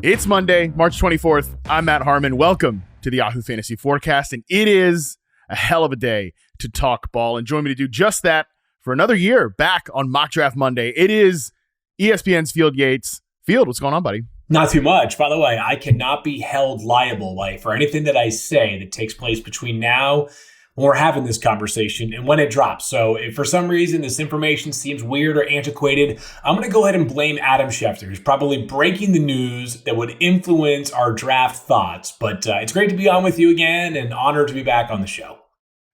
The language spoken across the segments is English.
It's Monday, March 24th. I'm Matt Harmon. Welcome to the Yahoo Fantasy Forecast, and it is a hell of a day to talk ball. And join me to do just that for another year back on Mock Draft Monday. It is ESPN's Field Yates. Field, what's going on, buddy? Not too much. By the way, I cannot be held liable for anything that I say that takes place between now when we're having this conversation and when it drops. So if for some reason this information seems weird or antiquated, I'm going to go ahead and blame Adam Schefter, who's probably breaking the news that would influence our draft thoughts. But it's great to be on with you again and honored to be back on the show.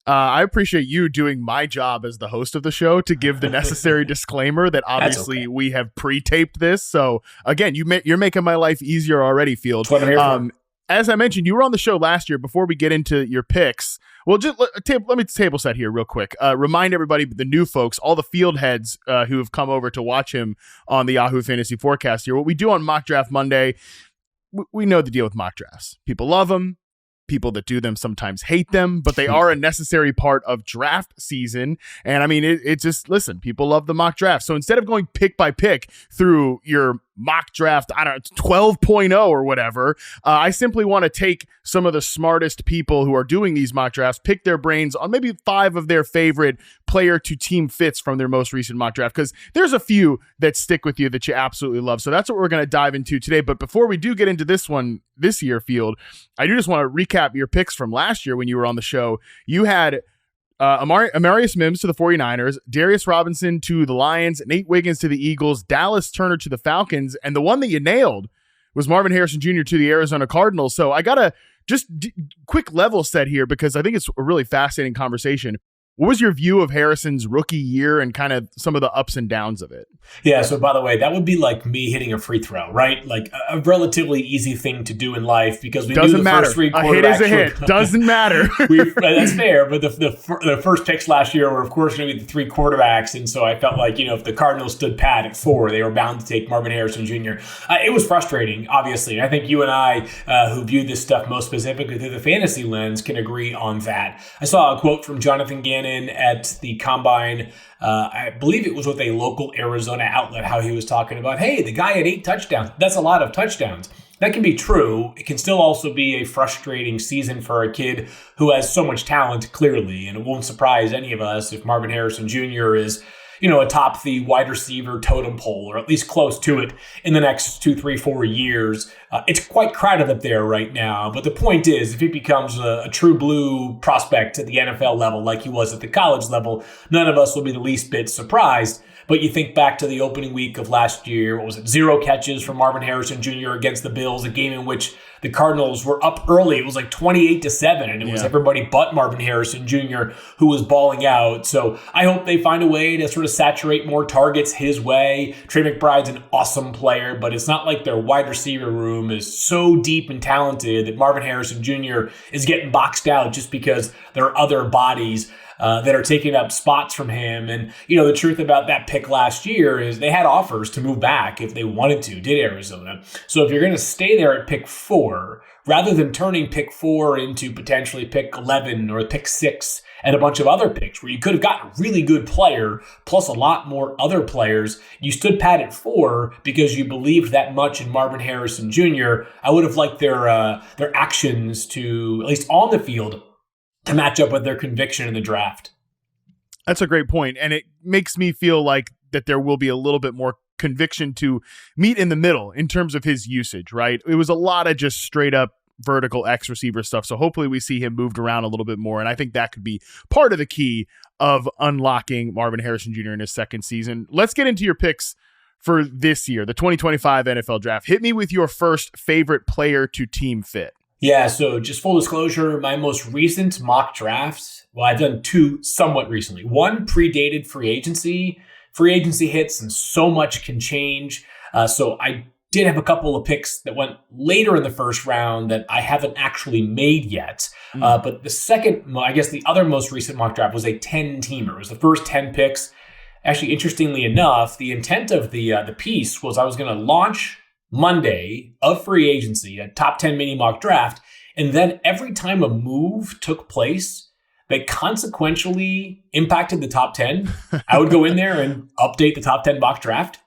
I appreciate you doing my job as the host of the show to give the necessary disclaimer that obviously we have pre-taped this. So again, you're making my life easier already, Field. That's what I'm here for. As I mentioned, you were on the show last year. Before we get into your picks, well, just let me table set here real quick. Remind everybody, the new folks, all the field heads who have come over to watch him on the Yahoo Fantasy Forecast here. What we do on Mock Draft Monday, we know the deal with mock drafts. People love them. People that do them sometimes hate them, but they are a necessary part of draft season. And I mean, it just, listen, people love the mock draft. So instead of going pick by pick through your mock draft, 12.0 or whatever, I simply want to take some of the smartest people who are doing these mock drafts, pick their brains on maybe 5 of their favorite player to team fits from their most recent mock draft, because there's a few that stick with you that you absolutely love. So that's what we're going to dive into today. But before we do get into this one this year, Field, I do just want to recap your picks from last year when you were on the show. You had Amarius Mims to the 49ers, Darius Robinson to the Lions, Nate Wiggins to the Eagles, Dallas Turner to the Falcons, and the one that you nailed was Marvin Harrison Jr. to the Arizona Cardinals. So I got to just quick level set here because I think it's a really fascinating conversation. What was your view of Harrison's rookie year and kind of some of the ups and downs of it? Yeah, so by the way, that would be like me hitting a free throw, right? Like a relatively easy thing to do in life because we knew the first 3 quarterbacks. A hit is a hit. Doesn't matter. That's fair, but the first picks last year were, of course, going to be the 3 quarterbacks, and so I felt like, if the Cardinals stood pat at 4, they were bound to take Marvin Harrison Jr. It was frustrating, obviously. I think you and I, who view this stuff most specifically through the fantasy lens, can agree on that. I saw a quote from Jonathan Gannon at the Combine. I believe it was with a local Arizona outlet, how he was talking about, hey, the guy had 8 touchdowns. That's a lot of touchdowns. That can be true. It can still also be a frustrating season for a kid who has so much talent, clearly. And it won't surprise any of us if Marvin Harrison Jr. is, atop the wide receiver totem pole, or at least close to it in the next 2, 3, 4 years. It's quite crowded up there right now. But the point is, if he becomes a true blue prospect at the NFL level like he was at the college level, none of us will be the least bit surprised. But you think back to the opening week of last year, what was it, 0 catches from Marvin Harrison Jr. against the Bills, a game in which the Cardinals were up early. It was like 28-7, and it was everybody but Marvin Harrison Jr. who was balling out. So I hope they find a way to sort of saturate more targets his way. Trey McBride's an awesome player, but it's not like their wide receiver room is so deep and talented that Marvin Harrison Jr. is getting boxed out just because there are other bodies that are taking up spots from him. And, the truth about that pick last year is they had offers to move back if they wanted to, did Arizona. So if you're going to stay there at pick 4, rather than turning pick 4 into potentially pick 11 or pick 6 and a bunch of other picks where you could have gotten a really good player plus a lot more other players, you stood pat at 4 because you believed that much in Marvin Harrison Jr. I would have liked their actions to, at least on the field, to match up with their conviction in the draft. That's a great point. And it makes me feel like that there will be a little bit more conviction to meet in the middle in terms of his usage, right? It was a lot of just straight up vertical X receiver stuff. So hopefully we see him moved around a little bit more. And I think that could be part of the key of unlocking Marvin Harrison Jr. in his second season. Let's get into your picks for this year, the 2025 NFL draft. Hit me with your first favorite player to team fit. Yeah, so just full disclosure, my most recent mock drafts, well, I've done 2 somewhat recently. One predated free agency. Free agency hits and so much can change. So I did have a couple of picks that went later in the first round that I haven't actually made yet. But the second, I guess the other most recent mock draft was a 10-teamer. It was the first 10 picks. Actually, interestingly enough, the intent of the piece was I was going to launch Monday of free agency, a top 10 mini mock draft. And then every time a move took place that consequentially impacted the top 10, I would go in there and update the top 10 mock draft.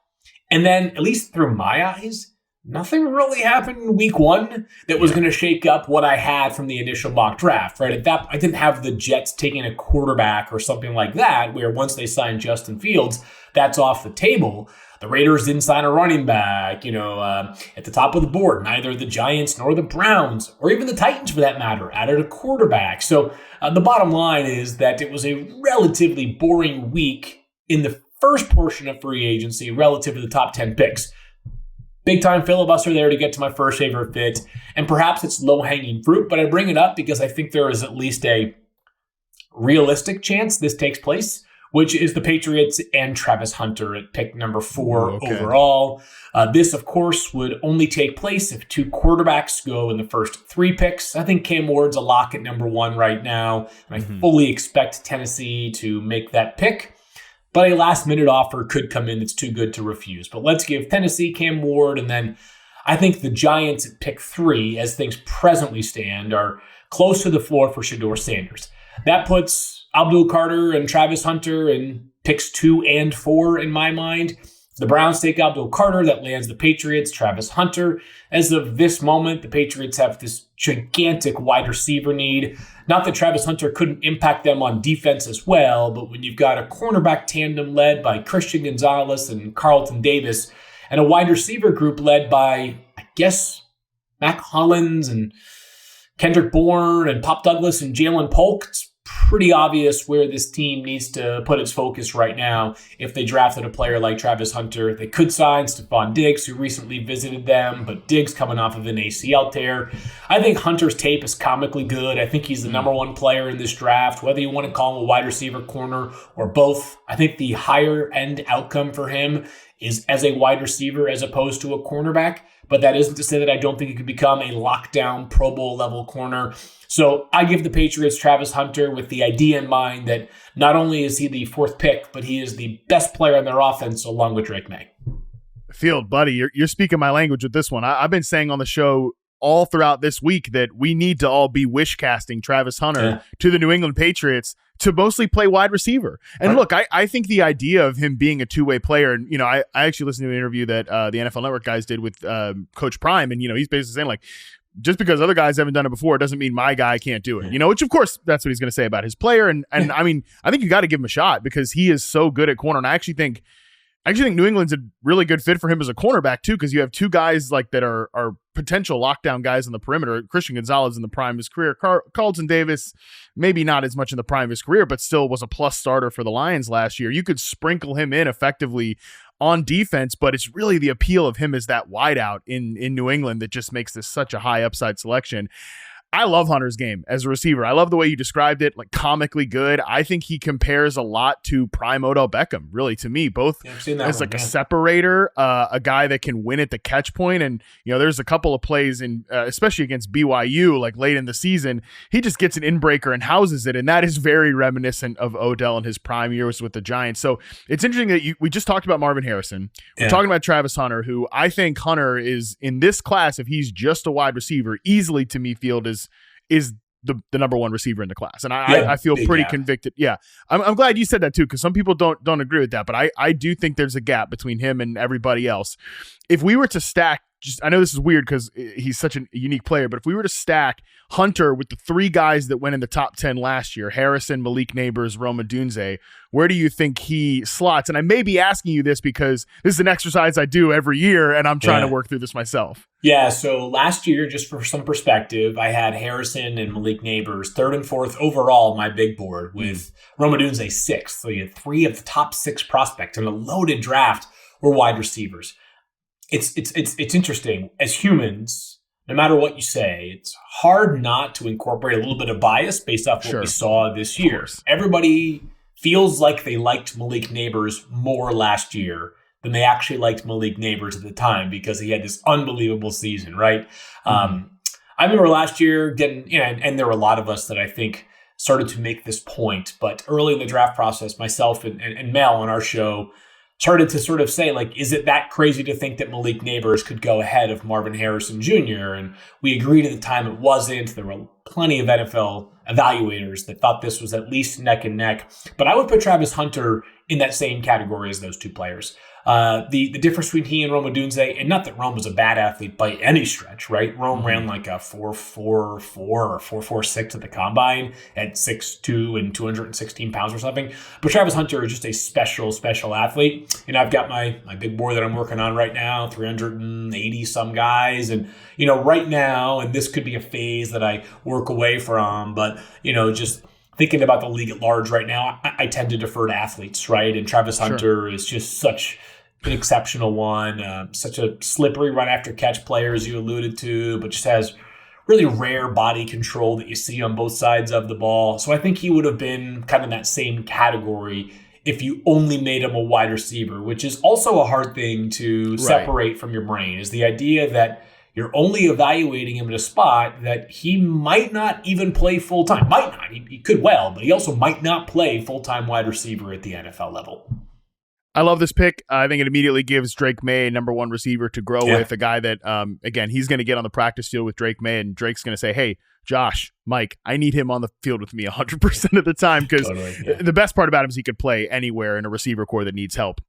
And then, at least through my eyes, nothing really happened in week one that was going to shake up what I had from the initial mock draft, right? At that, I didn't have the Jets taking a quarterback or something like that, where once they signed Justin Fields, that's off the table. The Raiders didn't sign a running back, at the top of the board. Neither the Giants nor the Browns, or even the Titans for that matter, added a quarterback. So the bottom line is that it was a relatively boring week in the first portion of free agency relative to the top 10 picks. Big time filibuster there to get to my first favorite fit. And perhaps it's low-hanging fruit, but I bring it up because I think there is at least a realistic chance this takes place, which is the Patriots and Travis Hunter at pick number 4 overall. This, of course, would only take place if 2 quarterbacks go in the first 3 picks. I think Cam Ward's a lock at number 1 right now, and I fully expect Tennessee to make that pick. But a last-minute offer could come in that's too good to refuse. But let's give Tennessee Cam Ward, and then I think the Giants at pick 3, as things presently stand, are close to the floor for Shedeur Sanders. That puts Abdul Carter and Travis Hunter in picks 2 and 4 in my mind. If the Browns take Abdul Carter, that lands the Patriots, Travis Hunter. As of this moment, the Patriots have this gigantic wide receiver need. Not that Travis Hunter couldn't impact them on defense as well, but when you've got a cornerback tandem led by Christian Gonzalez and Carlton Davis, and a wide receiver group led by, I guess, Mac Hollins and Kendrick Bourne and Pop Douglas and Jalen Polk, it's pretty obvious where this team needs to put its focus right now. If they drafted a player like Travis Hunter, they could sign Stephon Diggs, who recently visited them, but Diggs coming off of an ACL tear. I think Hunter's tape is comically good. I think he's the number 1 player in this draft, whether you want to call him a wide receiver, corner, or both. I think the higher end outcome for him is as a wide receiver as opposed to a cornerback. But that isn't to say that I don't think he could become a lockdown Pro Bowl level corner. So I give the Patriots Travis Hunter with the idea in mind that not only is he the 4th pick, but he is the best player on their offense along with Drake May. Field, buddy, you're speaking my language with this one. I've been saying on the show all throughout this week that we need to all be wish casting Travis Hunter to the New England Patriots to mostly play wide receiver. And look, I think the idea of him being a two-way player, and I actually listened to an interview that the NFL Network guys did with Coach Prime, and he's basically saying, like, just because other guys haven't done it before doesn't mean my guy can't do it. Which of course that's what he's going to say about his player. And I mean, I think you got to give him a shot because he is so good at corner. And I actually think New England's a really good fit for him as a cornerback too, because you have 2 guys like that are potential lockdown guys on the perimeter. Christian Gonzalez in the prime of his career. Carlton Davis, maybe not as much in the prime of his career, but still was a plus starter for the Lions last year. You could sprinkle him in effectively on defense, but it's really the appeal of him as that wideout in New England that just makes this such a high upside selection. I love Hunter's game as a receiver. I love the way you described it, like comically good. I think he compares a lot to prime Odell Beckham, really, to me, both as a separator, a guy that can win at the catch point. And, there's a couple of plays in, especially against BYU, like late in the season, he just gets an inbreaker and houses it. And that is very reminiscent of Odell in his prime years with the Giants. So it's interesting that we just talked about Marvin Harrison. We're talking about Travis Hunter, who I think Hunter is in this class, if he's just a wide receiver, easily to me Field is the number 1 receiver in the class. And I feel pretty convicted. Yeah. I'm glad you said that too, because some people don't agree with that, but I do think there's a gap between him and everybody else. If we were to stack, I know this is weird because he's such a unique player, but if we were to stack Hunter with the 3 guys that went in the top 10 last year, Harrison, Malik Neighbors, Rome Odunze, where do you think he slots? And I may be asking you this because this is an exercise I do every year, and I'm trying to work through this myself. Yeah, so last year, just for some perspective, I had Harrison and Malik Neighbors 3rd and 4th overall on my big board with Rome Odunze 6th. So you had 3 of the top 6 prospects in a loaded draft were wide receivers. It's interesting. As humans, no matter what you say, it's hard not to incorporate a little bit of bias based off what we saw this year. Everybody feels like they liked Malik Neighbors more last year than they actually liked Malik Neighbors at the time because he had this unbelievable season, right? I remember last year getting, and there were a lot of us that I think started to make this point, but early in the draft process, myself and Mel on our show started to sort of say, like, is it that crazy to think that Malik Neighbors could go ahead of Marvin Harrison Jr.? And we agreed at the time it wasn't. There were plenty of NFL evaluators that thought this was at least neck and neck. But I would put Travis Hunter in that same category as those 2 players. The difference between he and Rome Odunze, and not that Rome was a bad athlete by any stretch, right? Rome ran like a 4.44 or 4.46 at the combine at 6'2" and 216 pounds or something. But Travis Hunter is just a special athlete. And I've got my big board that I'm working on right now, 380 some guys. And, right now, and this could be a phase that I work away from, but, just thinking about the league at large right now, I tend to defer to athletes, right? And Travis Hunter is just such an exceptional one, such a slippery run after catch player, as you alluded to, but just has really rare body control that you see on both sides of the ball. So I think he would have been kind of in that same category if you only made him a wide receiver, which is also a hard thing to separate from your brain, is the idea that you're only evaluating him at a spot that he might not even play full-time. Might not. He could well, but he also might not play full-time wide receiver at the NFL level. I love this pick. I think it immediately gives Drake May a number one receiver to grow with, a guy that, again, he's going to get on the practice field with Drake May, and Drake's going to say, hey, Josh, Mike, I need him on the field with me 100% of the time, because the best part about him is he could play anywhere in a receiver core that needs help.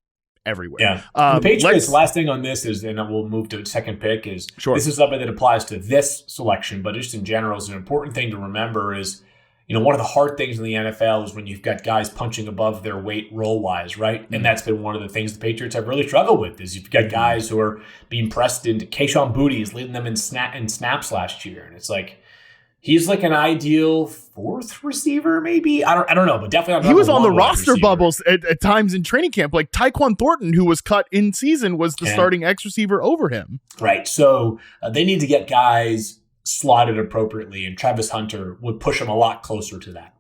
Everywhere. Yeah. The Patriots, last thing on this is, and we'll move to the second pick, is this is something that applies to this selection, but just in general is an important thing to remember is, one of the hard things in the NFL is when you've got guys punching above their weight role-wise, right? And that's been one of the things the Patriots have really struggled with, is you've got guys who are being pressed into Kayshon Boutte is leading them in snaps last year. And it's like, he's like an ideal fourth receiver, maybe. I don't know, but definitely. He was on the roster bubbles at times in training camp. Like Tyquan Thornton, who was cut in season, was the starting X receiver over him. Right. So they need to get guys slotted appropriately, and Travis Hunter would push him a lot closer to that.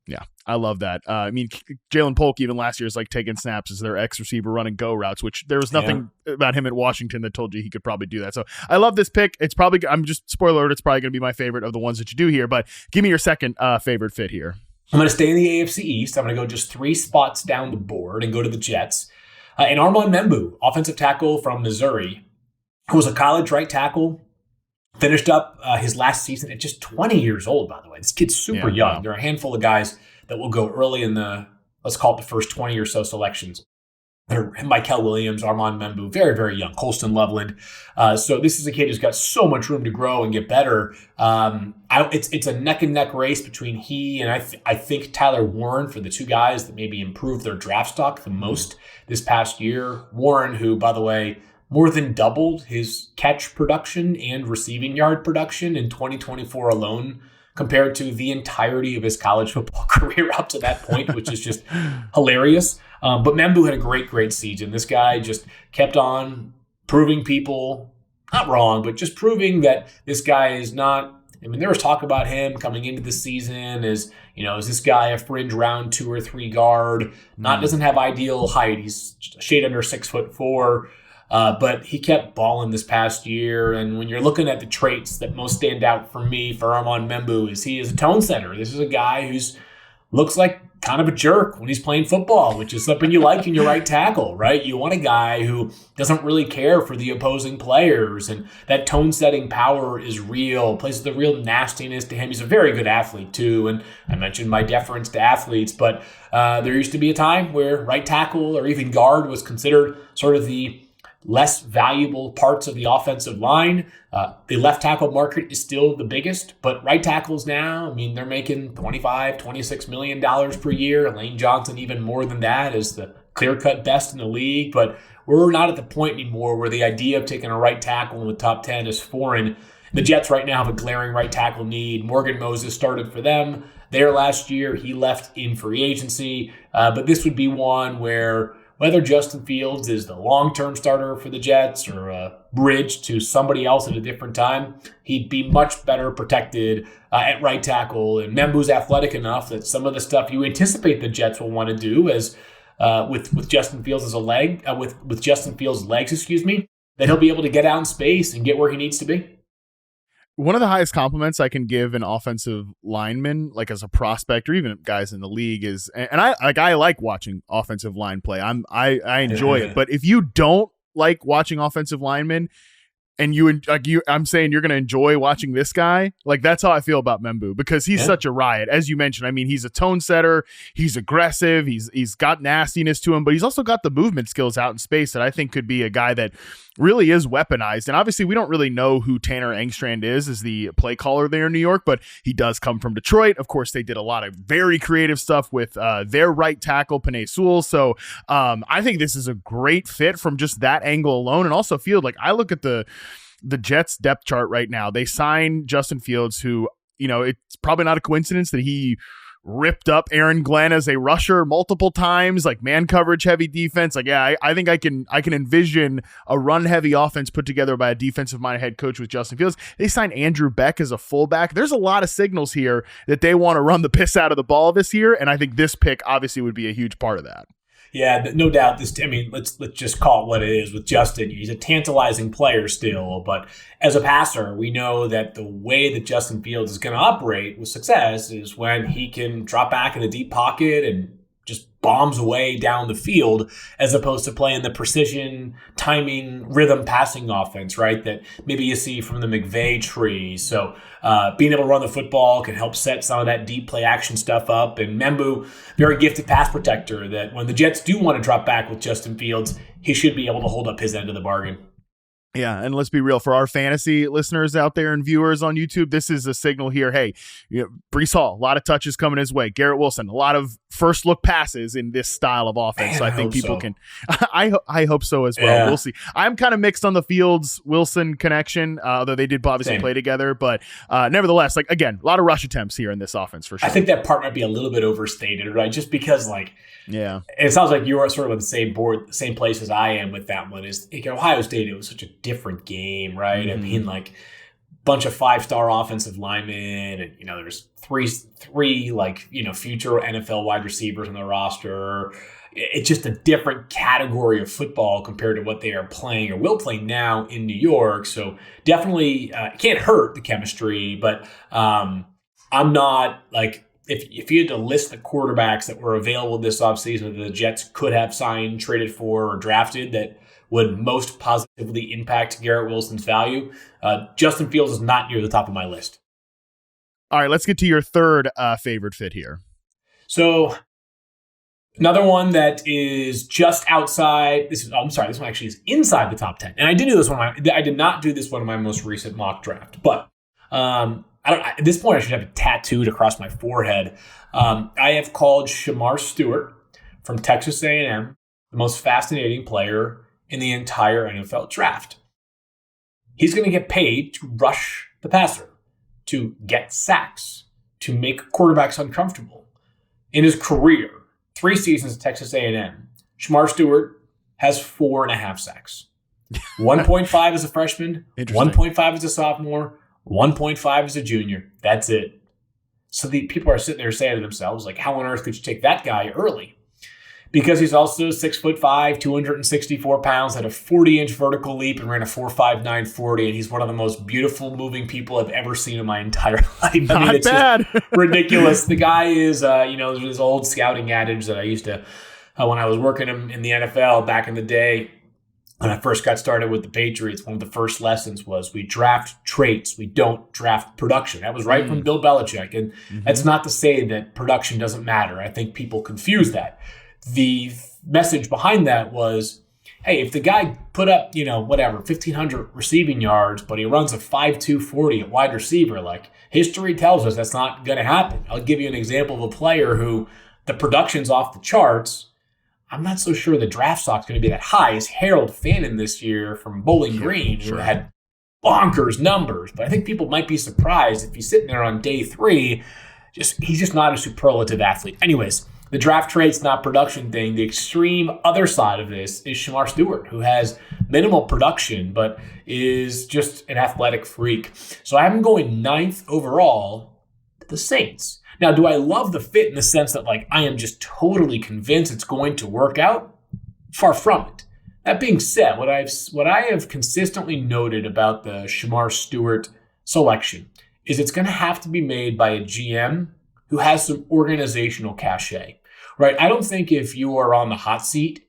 Yeah, I love that. Jalen Polk even last year is like taking snaps as their X receiver running go routes, which there was nothing about him at Washington that told you he could probably do that. So I love this pick. It's probably, spoiler alert, it's probably going to be my favorite of the ones that you do here, but give me your second favorite fit here. I'm going to stay in the AFC East. I'm going to go just 3 spots down the board and go to the Jets. And Armand Membou, offensive tackle from Missouri, who was a college right tackle, finished up his last season at just 20 years old, by the way. This kid's super young. Wow. There are a handful of guys that will go early in the, let's call it the first 20 or so selections. They're Michael Williams, Armand Membou, very, very young, Colston Loveland. So this is a kid who's got so much room to grow and get better. It's a neck-and-neck race between he and I think Tyler Warren for the two guys that maybe improved their draft stock the most this past year. Warren, who, by the way, more than doubled his catch production and receiving yard production in 2024 alone compared to the entirety of his college football career up to that point, which is just hilarious. But Membou had a great season. This guy just kept on proving people, not wrong, but just proving that this guy is not, there was talk about him coming into the season as, is this guy a fringe round 2 or 3 guard? Doesn't have ideal height. He's a shade under 6'4". But he kept balling this past year. And when you're looking at the traits that most stand out for me for Armand Membou, is he is a tone setter. This is a guy who's looks like kind of a jerk when he's playing football, which is something you like in your right tackle, right? You want a guy who doesn't really care for the opposing players, and that tone-setting power is real, plays the real nastiness to him. He's a very good athlete, too, and I mentioned my deference to athletes, but there used to be a time where right tackle or even guard was considered sort of the less valuable parts of the offensive line. The left tackle market is still the biggest, but right tackles now, they're making $25, $26 million per year. Lane Johnson even more than that is the clear-cut best in the league, but we're not at the point anymore where the idea of taking a right tackle in the top 10 is foreign. The Jets right now have a glaring right tackle need. Morgan Moses started for them there last year. He left in free agency, but this would be one where whether Justin Fields is the long-term starter for the Jets or a bridge to somebody else at a different time, he'd be much better protected at right tackle. And Membou's athletic enough that some of the stuff you anticipate the Jets will want to do as with Justin Fields as a leg, with Justin Fields' legs, that he'll be able to get out in space and get where he needs to be. One of the highest compliments I can give an offensive lineman, like as a prospect or even guys in the league, is, and I like watching offensive line play. I enjoy it. But if you don't like watching offensive linemen, and I'm saying you're going to enjoy watching this guy. Like, that's how I feel about Membou, because he's such a riot. As you mentioned, I mean, he's a tone setter. He's aggressive. He's got nastiness to him, but he's also got the movement skills out in space that I think could be a guy that really is weaponized. And obviously we don't really know who Tanner Engstrand is as the play caller there in New York, but he does come from Detroit. Of course, they did a lot of very creative stuff with their right tackle, Penei Sewell. So I think this is a great fit from just that angle alone. And also Field, like, I look at the Jets depth chart right now. They signed Justin Fields, who, you know, it's probably not a coincidence that he ripped up Aaron Glenn as a rusher multiple times, like man coverage heavy defense. Like, yeah, I think I can envision a run heavy offense put together by a defensive minded head coach with Justin Fields. They signed Andrew Beck as a fullback. There's a lot of signals here that they want to run the piss out of the ball this year, and I think this pick obviously would be a huge part of that. Yeah, no doubt. Let's just call it what it is with Justin. He's a tantalizing player still, but as a passer, we know that the way that Justin Fields is going to operate with success is when he can drop back in a deep pocket and just bombs away down the field, as opposed to playing the precision, timing, rhythm passing offense, right? That maybe you see from the McVay tree. So being able to run the football can help set some of that deep play action stuff up. And Membou, very gifted pass protector, that when the Jets do want to drop back with Justin Fields, he should be able to hold up his end of the bargain. Yeah, and let's be real, for our fantasy listeners out there and viewers on YouTube, this is a signal here. Hey, Breece Hall, a lot of touches coming his way. Garrett Wilson, a lot of first look passes in this style of offense. Man, so I think people so. can. I hope so as well. Yeah. We'll see. I'm kind of mixed on the Fields Wilson connection, although they did obviously play together. But nevertheless, like, again, a lot of rush attempts here in this offense for sure. I think that part might be a little bit overstated, right? Just because, like, yeah, it sounds like you're sort of on the same board, same place as I am with that one. Is like, Ohio State, it was such a different game, right? Mm-hmm. I mean, like, bunch of 5-star offensive linemen, and there's three like future NFL wide receivers on the roster. It's just a different category of football compared to what they are playing or will play now in New York. So definitely it can't hurt the chemistry, but I'm not like. If you had to list the quarterbacks that were available this offseason that the Jets could have signed, traded for, or drafted that would most positively impact Garrett Wilson's value, Justin Fields is not near the top of my list. All right, let's get to your third favorite fit here. So another one that is just outside. This one actually is inside the top 10. And I did do this one. I did not do this one in my most recent mock draft, but at this point, I should have it tattooed across my forehead. I have called Shemar Stewart from Texas A&M the most fascinating player in the entire NFL draft. He's going to get paid to rush the passer, to get sacks, to make quarterbacks uncomfortable. In his career, 3 seasons at Texas A&M, Shemar Stewart has 4.5 sacks. 1.5 as a freshman, 1.5 as a sophomore, 1.5 as a junior. That's it. So the people are sitting there saying to themselves, like, how on earth could you take that guy early? Because he's also 6'5", 264 pounds, had a 40-inch vertical leap and ran a 4.59 40, and he's one of the most beautiful moving people I've ever seen in my entire life. Not bad. Just ridiculous. The guy is, there's this old scouting adage that I used to, when I was working in the NFL back in the day, when I first got started with the Patriots, one of the first lessons was we draft traits, we don't draft production. That was right from Bill Belichick. And that's not to say that production doesn't matter. I think people confuse that. The message behind that was, hey, if the guy put up, 1,500 receiving yards, but he runs a 5.2 40 at wide receiver, like, history tells us that's not going to happen. I'll give you an example of a player who the production's off the charts. I'm not so sure the draft stock's going to be that high. Is Harold Fannin this year from Bowling Green, who had bonkers numbers. But I think people might be surprised if he's sitting there on day 3. He's just not a superlative athlete. Anyways, the draft traits, not production thing. The extreme other side of this is Shemar Stewart, who has minimal production, but is just an athletic freak. So I have him going 9th overall to the Saints. Now, do I love the fit in the sense that, like, I am just totally convinced it's going to work out? Far from it. That being said, what I have consistently noted about the Shemar Stewart selection is it's going to have to be made by a GM who has some organizational cachet, right? I don't think if you are on the hot seat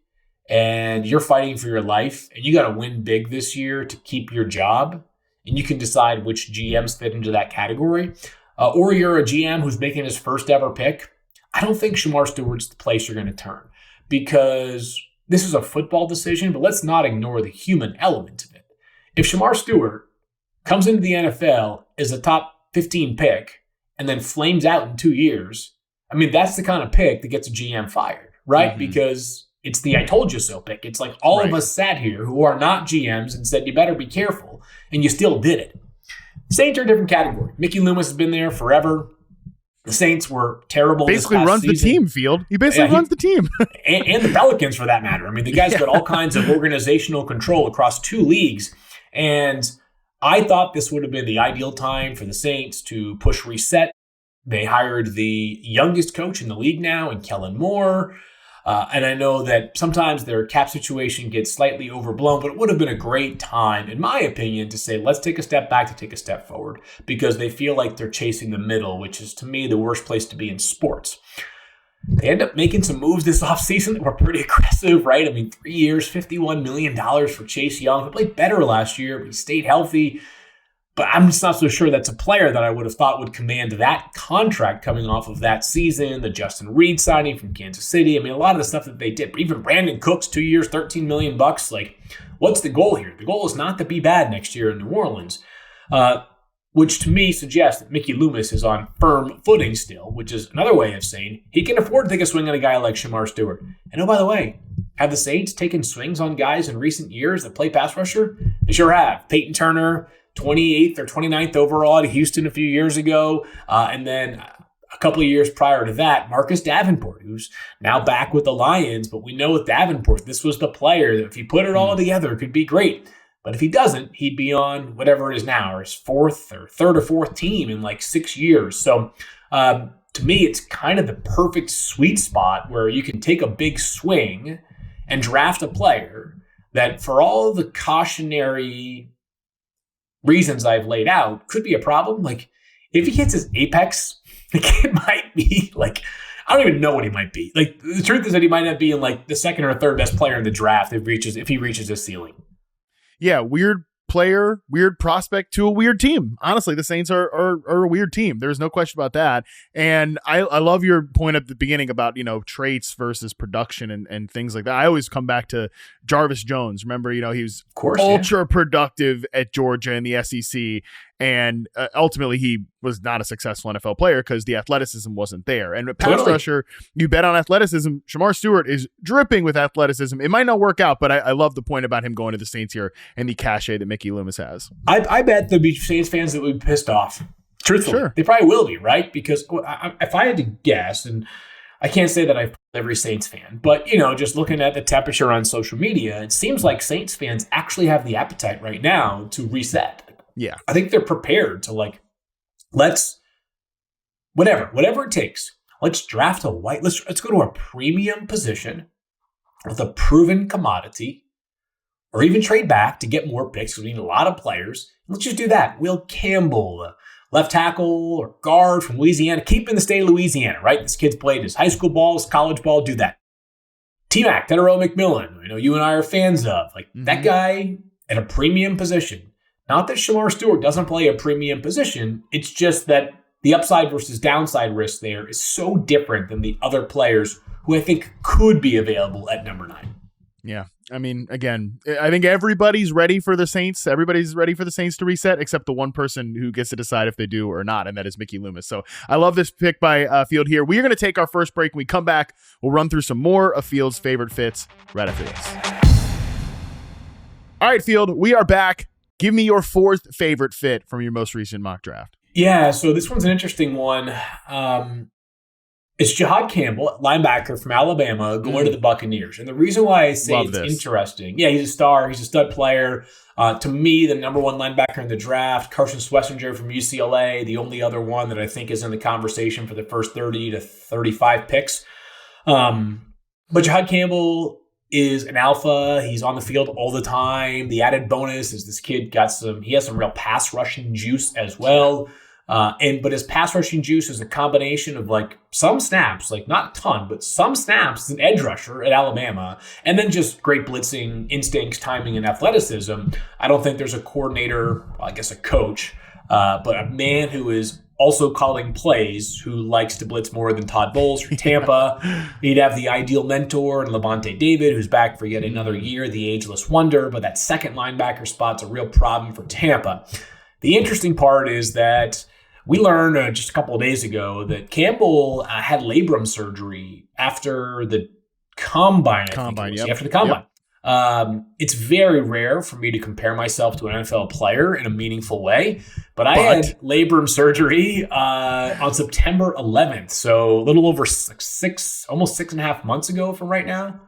and you're fighting for your life and you got to win big this year to keep your job, and you can decide which GMs fit into that category, or you're a GM who's making his first ever pick, I don't think Shemar Stewart's the place you're going to turn, because this is a football decision, but let's not ignore the human element of it. If Shemar Stewart comes into the NFL as a top 15 pick and then flames out in 2 years, I mean, that's the kind of pick that gets a GM fired, right? Mm-hmm. Because it's the I told you so pick. It's like all of us sat here who are not GMs and said, you better be careful, and you still did it. Saints are a different category. Mickey Loomis has been there forever. The Saints were terrible. Basically runs the team, Field. He basically runs the team. and the Pelicans, for that matter. I mean, the guy's got all kinds of organizational control across 2 leagues. And I thought this would have been the ideal time for the Saints to push reset. They hired the youngest coach in the league now, in Kellen Moore. And I know that sometimes their cap situation gets slightly overblown, but it would have been a great time, in my opinion, to say, let's take a step back to take a step forward, because they feel like they're chasing the middle, which is, to me, the worst place to be in sports. They end up making some moves this offseason that were pretty aggressive, right? I mean, 3 years, $51 million for Chase Young, who played better last year, but he stayed healthy. But I'm just not so sure that's a player that I would have thought would command that contract coming off of that season. The Justin Reed signing from Kansas City. I mean, a lot of the stuff that they did. But even Brandon Cooks, 2 years, $13 million. Like, what's the goal here? The goal is not to be bad next year in New Orleans, which to me suggests that Mickey Loomis is on firm footing still, which is another way of saying he can afford to take a swing on a guy like Shemar Stewart. And oh, by the way, have the Saints taken swings on guys in recent years that play pass rusher? They sure have. Peyton Turner, 28th or 29th overall at Houston a few years ago. And then a couple of years prior to that, Marcus Davenport, who's now back with the Lions. But we know with Davenport, this was the player that if he put it all together, could be great. But if he doesn't, he'd be on whatever it is now, or his third or fourth team in like 6 years. So to me, it's kind of the perfect sweet spot where you can take a big swing and draft a player that, for all the cautionary reasons I've laid out, could be a problem. Like, if he hits his apex, like, it might be like, I don't even know what he might be. Like, the truth is that he might not be in like the second or third best player in the draft if he reaches his ceiling. Yeah, weird player, weird prospect to a weird team. Honestly, the Saints are a weird team. There's no question about that. And I love your point at the beginning about, traits versus production and things like that. I always come back to Jarvis Jones. Remember, he was ultra productive at Georgia in the SEC. And ultimately, he was not a successful NFL player because the athleticism wasn't there. And with pass rusher, you bet on athleticism. Shemar Stewart is dripping with athleticism. It might not work out, but I love the point about him going to the Saints here and the cachet that Mickey Loomis has. I bet there'll be Saints fans that would be pissed off. Truthfully, They probably will be, right? Because if I had to guess, and I can't say that I've played every Saints fan, but, just looking at the temperature on social media, it seems like Saints fans actually have the appetite right now to reset. Yeah. I think they're prepared to let's whatever it takes. Let's draft let's go to a premium position with a proven commodity, or even trade back to get more picks because we need a lot of players. Let's just do that. Will Campbell, left tackle or guard from Louisiana, keep in the state of Louisiana, right? This kid's played his high school ball, his college ball, do that. T-Mac, Tenero McMillan, you and I are fans of. That guy at a premium position. Not that Shemar Stewart doesn't play a premium position. It's just that the upside versus downside risk there is so different than the other players who I think could be available at number 9. Yeah. I mean, again, I think everybody's ready for the Saints. Everybody's ready for the Saints to reset, except the one person who gets to decide if they do or not, and that is Mickey Loomis. So I love this pick by Field here. We are going to take our first break. When we come back, we'll run through some more of Field's favorite fits right after this. All right, Field, we are back. Give me your 4th favorite fit from your most recent mock draft. Yeah, so this one's an interesting one. It's Jihaad Campbell, linebacker from Alabama, going to the Buccaneers. And the reason why I say interesting, he's a star. He's a stud player. To me, the number 1 linebacker in the draft, Carson Schlesinger from UCLA, the only other one that I think is in the conversation for the first 30 to 35 picks. But Jihaad Campbell is an alpha. He's on the field all the time. The added bonus is this kid has some real pass rushing juice as well. But his pass rushing juice is a combination of like some snaps, like not a ton, but some snaps as an edge rusher at Alabama, and then just great blitzing instincts, timing, and athleticism. I don't think there's a coordinator, I guess a coach, but a man who is also calling plays who likes to blitz more than Todd Bowles for Tampa. He'd have the ideal mentor in Levante David, who's back for yet another year, the ageless wonder, but that second linebacker spot's a real problem for Tampa. The interesting part is that we learned just a couple of days ago that Campbell had labrum surgery after the combine. After the combine. Yep. It's very rare for me to compare myself to an NFL player in a meaningful way, but I had labrum surgery on September 11th, so a little over almost 6.5 months ago from right now.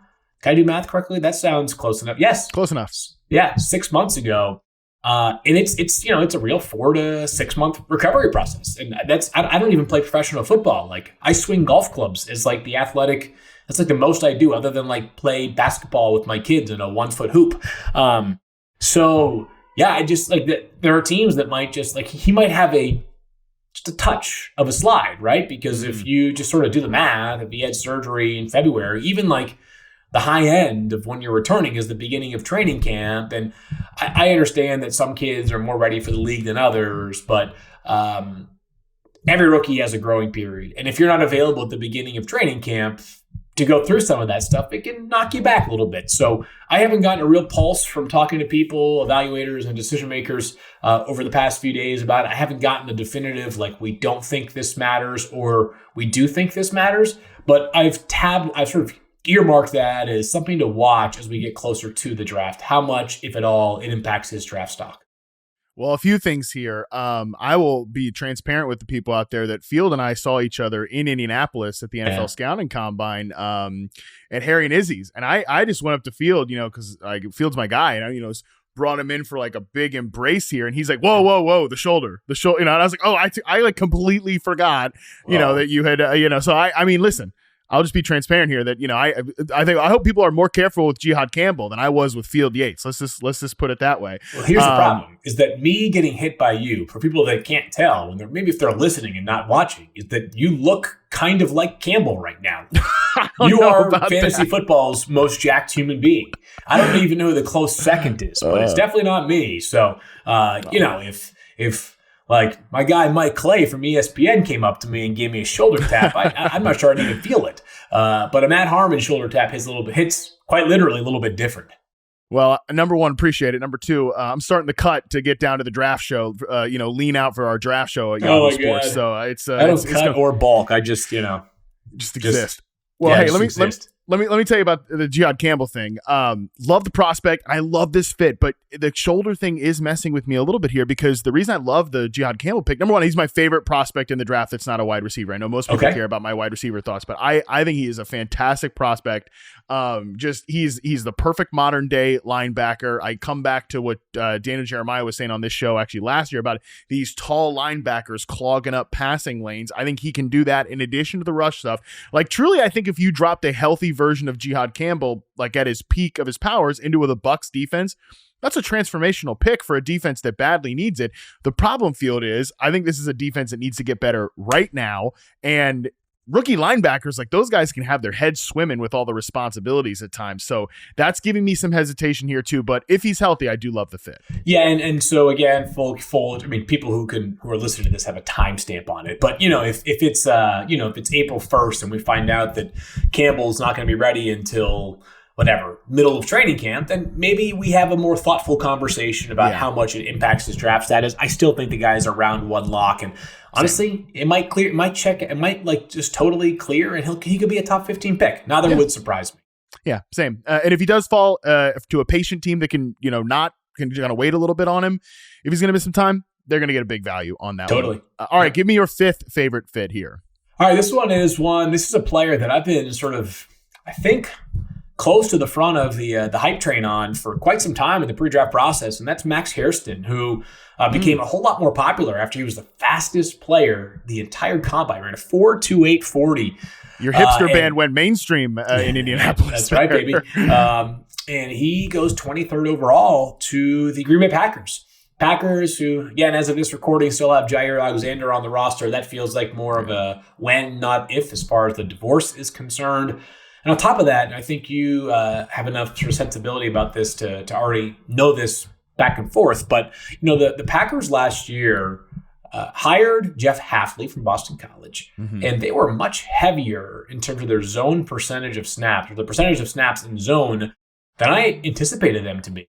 Can I do math correctly? That sounds close enough. Yes. Close enough. Yeah, 6 months ago. And it's a real 4 to 6 month recovery process. And I don't even play professional football. Like I swing golf clubs as like the athletic. That's like the most I do other than like play basketball with my kids in a 1-foot hoop. So yeah, I just like that. There are teams that might just like, he might have just a touch of a slide, right? Because if you just sort of do the math, if he had surgery in February, even like the high end of when you're returning is the beginning of training camp. And I understand that some kids are more ready for the league than others, but every rookie has a growing period. And if you're not available at the beginning of training camp to go through some of that stuff, it can knock you back a little bit. So I haven't gotten a real pulse from talking to people, evaluators, and decision makers over the past few days about it. I haven't gotten a definitive, like, we don't think this matters or we do think this matters. But I've sort of earmarked that as something to watch as we get closer to the draft, how much, if at all, it impacts his draft stock. Well, a few things here. I will be transparent with the people out there that Field and I saw each other in Indianapolis at the NFL Scouting Combine at Harry and Izzy's. And I just went up to Field, because Field's my guy, and brought him in for like a big embrace here. And he's like, whoa, the shoulder. And I was like, I like completely forgot, that you had, so I mean, listen, I'll just be transparent here that, I hope people are more careful with Jihaad Campbell than I was with Field Yates. Let's just put it that way. Well, here's the problem is that me getting hit by you, for people that can't tell, when maybe if they're listening and not watching, is that you look kind of like Campbell right now. You are fantasy football's most jacked human being. I don't even know who the close second is, but it's definitely not me. So, if like my guy Mike Clay from ESPN came up to me and gave me a shoulder tap, I'm not sure I'd even feel it. But a Matt Harmon shoulder tap hits quite literally a little bit different. Well, number one, appreciate it. Number two, I'm starting to cut to get down to the draft show. Lean out for our draft show at Yahoo Sports. So I don't cut or bulk. I just exist. Well, hey, let me tell you about the Jihaad Campbell thing. Love the prospect. I love this fit, but the shoulder thing is messing with me a little bit here because the reason I love the Jihaad Campbell pick, number one, he's my favorite prospect in the draft that's not a wide receiver. I know most people care about my wide receiver thoughts, but I think he is a fantastic prospect. He's the perfect modern day linebacker. I come back to what Daniel Jeremiah was saying on this show actually last year about these tall linebackers clogging up passing lanes. I think he can do that in addition to the rush stuff. Like truly, I think if you dropped a healthy version of Jihaad Campbell, like at his peak of his powers, into the Bucs defense, that's a transformational pick for a defense that badly needs it. The problem, Field, is I think this is a defense that needs to get better right now. And rookie linebackers, like those guys can have their heads swimming with all the responsibilities at times. So that's giving me some hesitation here too. But if he's healthy, I do love the fit. Yeah. And so again, full, I mean, people who are listening to this have a timestamp on it, but if it's April 1st and we find out that Campbell's not going to be ready until middle of training camp, then maybe we have a more thoughtful conversation about how much it impacts his draft status. I still think the guy's a round one lock, and honestly, it might just totally clear, and he could be a top 15 pick. Neither would surprise me. Yeah, same. And if he does fall to a patient team that can wait a little bit on him, if he's going to miss some time, they're going to get a big value on that. Totally. All right, give me your fifth favorite fit here. All right, this is a player that I've been sort of, I think, close to the front of the hype train on for quite some time in the pre-draft process, and that's Max Hairston, who became a whole lot more popular after he was the fastest player the entire combine, ran a 4.28 40. Your hipster band went mainstream in Indianapolis. That's right, baby. And he goes 23rd overall to the Green Bay Packers. Packers, who, again, as of this recording, still have Jair Alexander on the roster. That feels like more of a when, not if, as far as the divorce is concerned. And on top of that, I think you have enough sort of sensibility about this to already know this back and forth. But, the Packers last year hired Jeff Hafley from Boston College, and they were much heavier in terms of their zone percentage of snaps, or the percentage of snaps in zone, than I anticipated them to be.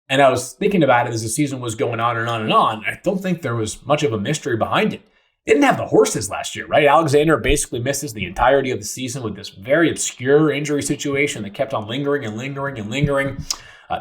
And I was thinking about it as the season was going on and on and on. I don't think there was much of a mystery behind it. They didn't have the horses last year, right? Alexander basically misses the entirety of the season with this very obscure injury situation that kept on lingering and lingering and lingering.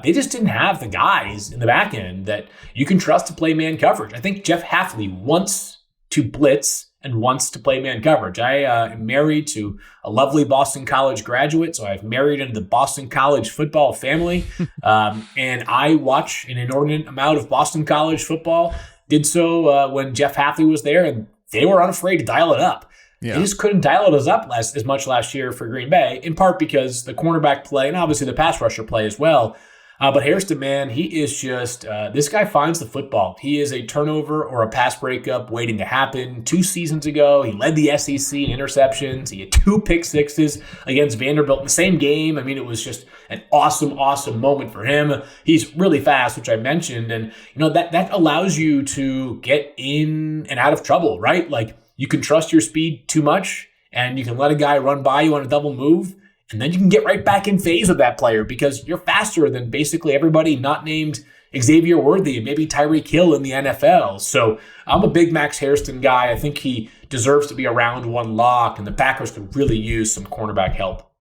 They just didn't have the guys in the back end that you can trust to play man coverage. I think Jeff Hafley wants to blitz and wants to play man coverage. I am married to a lovely Boston College graduate, so I've married into the Boston College football family, and I watch an inordinate amount of Boston College football. Did so when Jeff Hafley was there, and they were unafraid to dial it up. Yeah. They just couldn't dial it up as much last year for Green Bay, in part because the cornerback play and obviously the pass rusher play as well. But Hairston, man, he is just, this guy finds the football. He is a turnover or a pass breakup waiting to happen. 2 seasons ago, he led the SEC in interceptions. He had 2 pick sixes against Vanderbilt in the same game. I mean, it was just an awesome, awesome moment for him. He's really fast, which I mentioned. And, that allows you to get in and out of trouble, right? Like, you can trust your speed too much, and you can let a guy run by you on a double move. And then you can get right back in phase with that player because you're faster than basically everybody not named Xavier Worthy and maybe Tyreek Hill in the NFL. So I'm a big Max Hairston guy. I think he deserves to be a round 1 lock, and the Packers could really use some cornerback help.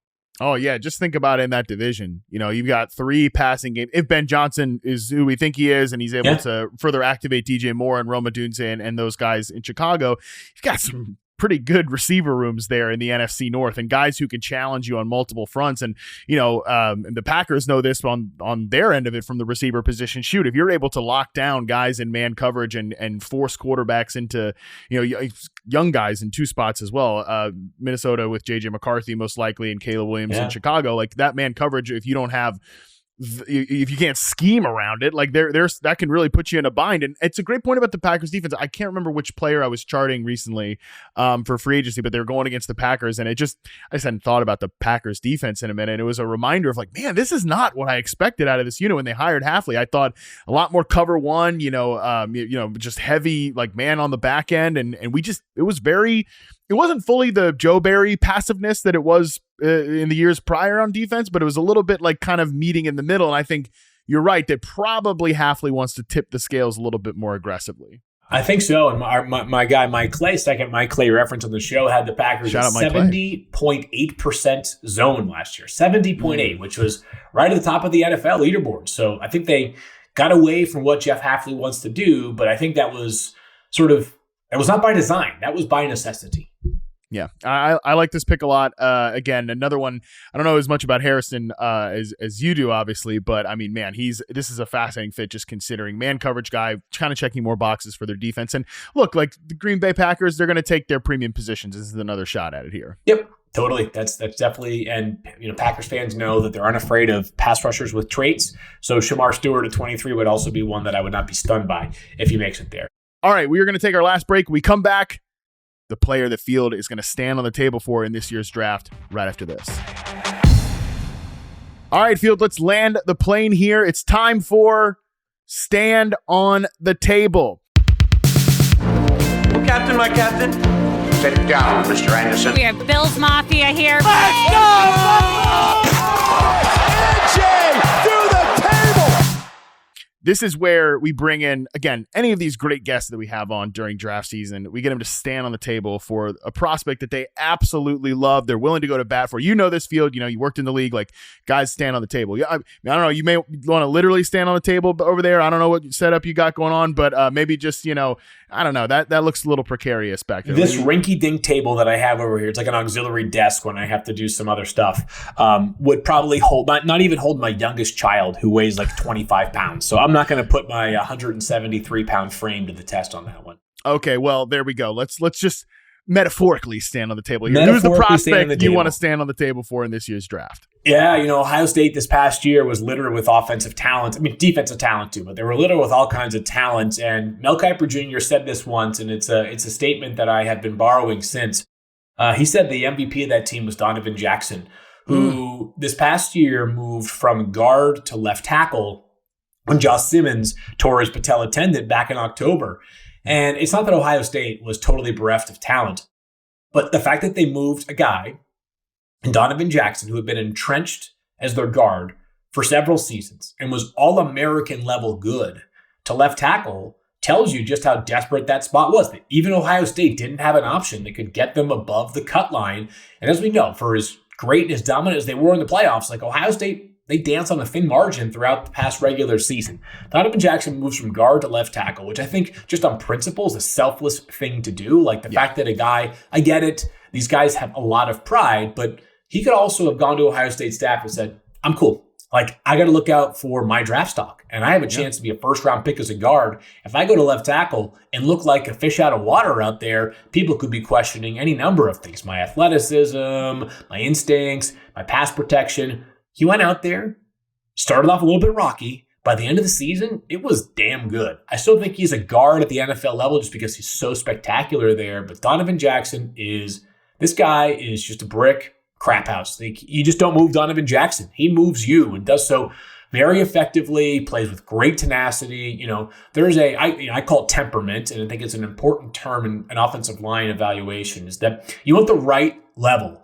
Oh, yeah. Just think about it in that division. You've got 3 passing games. If Ben Johnson is who we think he is and he's able to further activate DJ Moore and Rome Odunze and those guys in Chicago, he's got some pretty good receiver rooms there in the NFC North and guys who can challenge you on multiple fronts. And, the Packers know this on their end of it from the receiver position. Shoot, if you're able to lock down guys in man coverage and force quarterbacks into, young guys in 2 spots as well, Minnesota with JJ McCarthy most likely and Caleb Williams in Chicago, like that man coverage, if you don't have if you can't scheme around it, like there's that can really put you in a bind. And it's a great point about the Packers defense. I can't remember which player I was charting recently for free agency, but they were going against the Packers, and I just hadn't thought about the Packers defense in a minute. And it was a reminder of like, man, this is not what I expected out of this unit when they hired Hafley. I thought a lot more cover one, just heavy like man on the back end, and it wasn't fully the Joe Barry passiveness that it was in the years prior on defense, but it was a little bit like kind of meeting in the middle. And I think you're right that probably Hafley wants to tip the scales a little bit more aggressively. I think so. And my guy, Mike Clay, second Mike Clay reference on the show, had the Packers at 70.8% zone last year. 70.8, which was right at the top of the NFL leaderboard. So I think they got away from what Jeff Hafley wants to do, but I think that was it was not by design. That was by necessity. Yeah, I like this pick a lot. Again, another one. I don't know as much about Hairston as you do, obviously, but I mean, man, this is a fascinating fit. Just considering man coverage guy, kind of checking more boxes for their defense. And look, like the Green Bay Packers, they're going to take their premium positions. This is another shot at it here. Yep, totally. That's definitely. And Packers fans know that they're unafraid of pass rushers with traits. So Shemar Stewart at 23 would also be one that I would not be stunned by if he makes it there. All right, we are going to take our last break. We come back. The player the field is going to stand on the table for in this year's draft right after this. All right, field, let's land the plane here. It's time for Stand on the Table. Well, Captain, my captain. Set it down, Mr. Anderson. We have Bills Mafia here. Let's go! NJ through the table! This is where we bring in, again, any of these great guests that we have on during draft season. We get them to stand on the table for a prospect that they absolutely love. They're willing to go to bat for. This field. You worked in the league. Like, guys stand on the table. I don't know. You may want to literally stand on the table over there. I don't know what setup you got going on, but maybe just, I don't know. That looks a little precarious back there. This rinky-dink table that I have over here, it's like an auxiliary desk when I have to do some other stuff, would probably hold, not even hold my youngest child who weighs like 25 pounds. So I'm not going to put my 173-pound frame to the test on that one. Okay, well, there we go. Let's just metaphorically stand on the table here? Who's the prospect you want to stand on the table for in this year's draft? Yeah, Ohio State this past year was littered with offensive talent. I mean, defensive talent too, but they were littered with all kinds of talent. And Mel Kiper Jr. said this once, and it's a statement that I have been borrowing since. He said the MVP of that team was Donovan Jackson, who this past year moved from guard to left tackle when Josh Simmons tore his patella tendon back in October. And it's not that Ohio State was totally bereft of talent, but the fact that they moved a guy, Donovan Jackson, who had been entrenched as their guard for several seasons and was all-American level good, to left tackle tells you just how desperate that spot was. That even Ohio State didn't have an option that could get them above the cut line. And as we know, for as great and as dominant as they were in the playoffs, like Ohio State, they dance on a thin margin throughout the past regular season. Donovan Jackson moves from guard to left tackle, which I think just on principle is a selfless thing to do. Like the fact that a guy, I get it, these guys have a lot of pride, but he could also have gone to Ohio State staff and said, I'm cool. Like, I got to look out for my draft stock, and I have a chance to be a first-round pick as a guard. If I go to left tackle and look like a fish out of water out there, people could be questioning any number of things, my athleticism, my instincts, my pass protection. He went out there, started off a little bit rocky. By the end of the season, it was damn good. I still think he's a guard at the NFL level just because he's so spectacular there, but Donovan Jackson this guy is just a brick crap house. You just don't move Donovan Jackson. He moves you and does so very effectively, plays with great tenacity. There's I call it temperament, and I think it's an important term in an offensive line evaluation, is that you want the right level.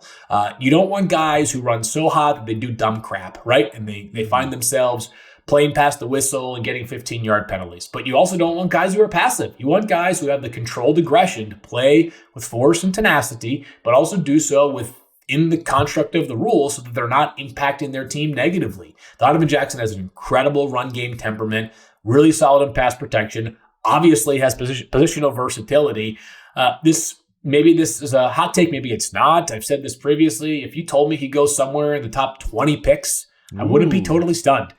You don't want guys who run so hot that they do dumb crap, right? And they find themselves playing past the whistle and getting 15-yard penalties. But you also don't want guys who are passive. You want guys who have the controlled aggression to play with force and tenacity, but also do so in the construct of the rules so that they're not impacting their team negatively. Donovan Jackson has an incredible run game temperament, really solid in pass protection, obviously has positional versatility. This is a hot take, maybe it's not. I've said this previously. If you told me he goes somewhere in the top 20 picks, I wouldn't be totally stunned.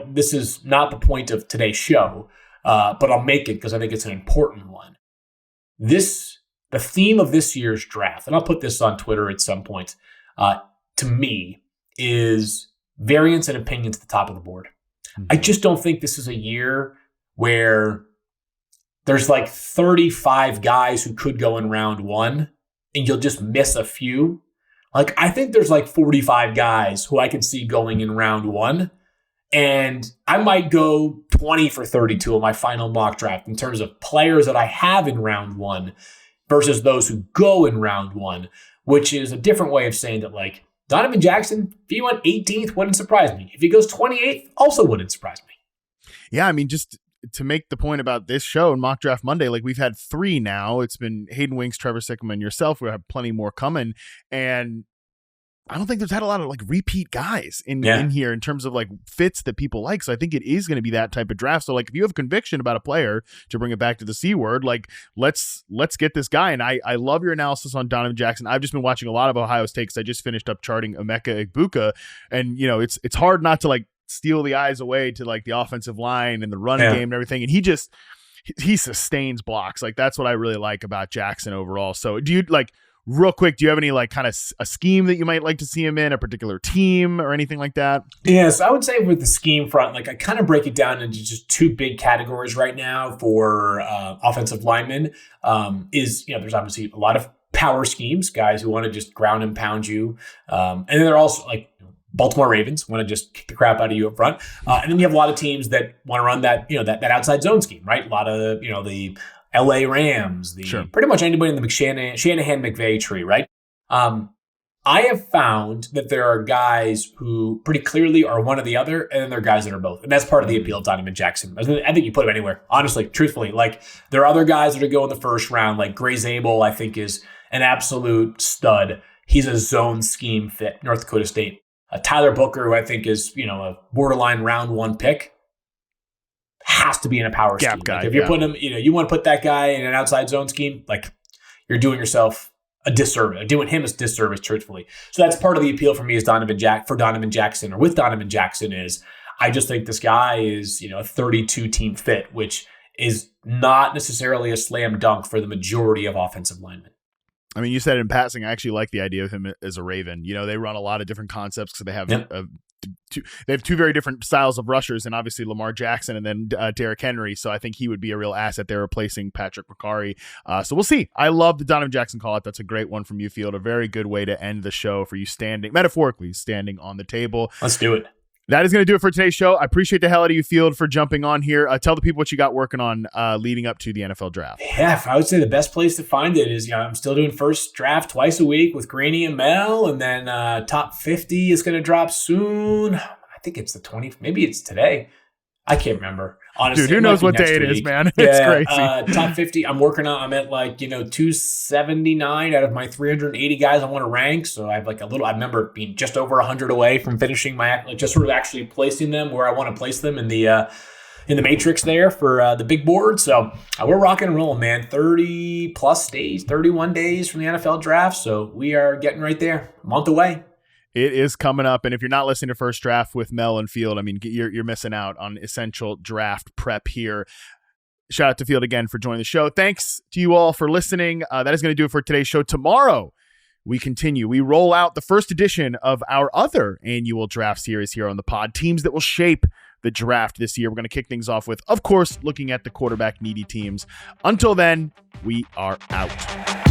This is not the point of today's show, but I'll make it because I think it's an important one. The theme of this year's draft, and I'll put this on Twitter at some point, to me, is variance and opinions at the top of the board. I just don't think this is a year where there's like 35 guys who could go in round one and you'll just miss a few. Like, I think there's like 45 guys who I can see going in round one, and I might go 20 for 32 in my final mock draft in terms of players that I have in round one versus those who go in round one, which is a different way of saying that, like, Donovan Jackson, if he went 18th, wouldn't surprise me. If he goes 28th, also wouldn't surprise me. Yeah, I mean, just to make the point about this show and Mock Draft Monday, like, we've had 3 now. It's been Hayden Winks, Trevor Sickman, and yourself. We have plenty more coming. And I don't think there's had a lot of like repeat guys in here in terms of like fits that people like. So I think it is going to be that type of draft. So like if you have conviction about a player, to bring it back to the C word, like let's get this guy. And I love your analysis on Donovan Jackson. I've just been watching a lot of Ohio State because I just finished up charting Emeka Egbuka, and it's hard not to like steal the eyes away to like the offensive line and the run game and everything. And he sustains blocks. Like that's what I really like about Jackson overall. So do you like, real quick, do you have any like kind of a scheme that you might like to see him in, a particular team or anything like that? Yes, I would say with the scheme front, like I kind of break it down into just 2 big categories right now for offensive linemen. There's obviously a lot of power schemes, guys who want to just ground and pound you. And then they're also like Baltimore Ravens want to just kick the crap out of you up front. And then you have a lot of teams that want to run that outside zone scheme, right? A lot of, the LA Rams, pretty much anybody in the Shanahan-McVay tree, right? I have found that there are guys who pretty clearly are one or the other, and then there are guys that are both. And that's part of the appeal of Donovan Jackson. I think you put him anywhere, honestly, truthfully. Like, there are other guys that are going in the first round, like Gray Zabel, I think, is an absolute stud. He's a zone scheme fit, North Dakota State. Tyler Booker, who I think is, a borderline round 1 pick, has to be in a power scheme. Guy, like if you're putting him, you want to put that guy in an outside zone scheme, like you're doing yourself a disservice, doing him a disservice, truthfully. So that's part of the appeal for me is Donovan Jackson, or with Donovan Jackson, is I just think this guy is, a 32 team fit, which is not necessarily a slam dunk for the majority of offensive linemen. I mean, you said in passing, I actually like the idea of him as a Raven. You know, they run a lot of different concepts because they have two very different styles of rushers, and obviously Lamar Jackson and then Derrick Henry. So I think he would be a real asset there, replacing Patrick McCarry. So we'll see. I love the Donovan Jackson call out. That's a great one from you, Field. A very good way to end the show for you metaphorically standing on the table. Let's do it. That is going to do it for today's show. I appreciate the hell out of you, Field, for jumping on here. Tell the people what you got working on leading up to the NFL draft. Yeah, I would say the best place to find it is, I'm still doing first draft twice a week with Graney and Mel, and then top 50 is going to drop soon. I think it's the 20th. Maybe it's today. I can't remember. Honestly, dude, who knows what day it is, man? It's crazy. Top 50. I'm at 279 out of my 380 guys I want to rank. So I have I remember being just over 100 away from finishing just sort of actually placing them where I want to place them in the matrix there for the big board. So we're rocking and rolling, man. 30 plus days, 31 days from the NFL draft. So we are getting right there, a month away. It is coming up, and if you're not listening to First Draft with Mel and Field, I mean, you're missing out on essential draft prep here. Shout out to Field again for joining the show. Thanks to you all for listening. That is going to do it for today's show. Tomorrow, we continue. We roll out the first edition of our other annual draft series here on the pod, teams that will shape the draft this year. We're going to kick things off with, of course, looking at the quarterback needy teams. Until then, we are out.